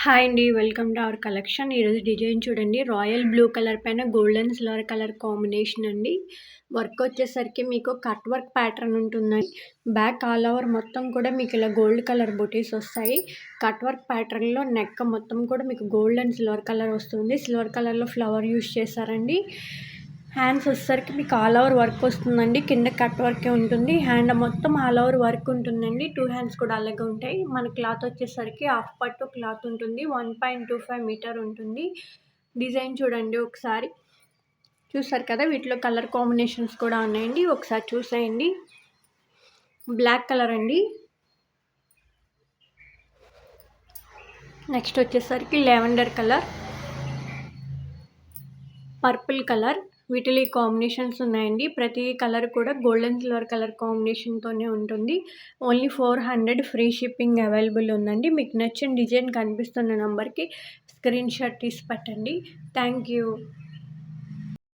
Hi అండి. Welcome to our collection. ఈరోజు design చూడండి. రాయల్ బ్లూ కలర్ పైన గోల్డెన్ సిల్వర్ కలర్ కాంబినేషన్ అండి. వర్క్ వచ్చేసరికి మీకు కట్ వర్క్ ప్యాటర్న్ ఉంటుందండి. బ్యాక్ ఆల్ ఓవర్ మొత్తం కూడా మీకు ఇలా గోల్డ్ కలర్ బుటీస్ వస్తాయి. కట్ వర్క్ ప్యాటర్న్లో నెక్ మొత్తం కూడా మీకు గోల్డ్ అండ్ సిల్వర్ కలర్ వస్తుంది. సిల్వర్ కలర్లో ఫ్లవర్ యూజ్ చేశారండి. హ్యాండ్స్ వచ్చేసరికి మీకు ఆల్ ఓవర్ వర్క్ వస్తుందండి. కింద కట్ వర్కే ఉంటుంది. హ్యాండ్ మొత్తం ఆల్ ఓవర్ వర్క్ ఉంటుందండి. 2 హ్యాండ్స్ కూడా అలాగే ఉంటాయి. మన క్లాత్ వచ్చేసరికి హాఫ్ పట్టు క్లాత్ ఉంటుంది. 1.25 మీటర్ ఉంటుంది. డిజైన్ చూడండి ఒకసారి. చూసారు కదా, వీటిలో కలర్ కాంబినేషన్స్ కూడా ఉన్నాయండి. ఒకసారి చూసేయండి. బ్లాక్ కలర్ అండి. నెక్స్ట్ వచ్చేసరికి లెవెండర్ కలర్, పర్పుల్ కలర్. వీటిలో కాంబినేషన్స్ ఉన్నాయండి. ప్రతి కలర్ కూడా గోల్డెన్ సిల్వర్ కలర్ కాంబినేషన్తోనే ఉంటుంది. ఓన్లీ 400 ఫ్రీ షిప్పింగ్ అవైలబుల్ ఉందండి. మీకు నచ్చిన డిజైన్ కనిపిస్తున్న నెంబర్కి స్క్రీన్ షాట్ తీసి పెట్టండి. Thank you.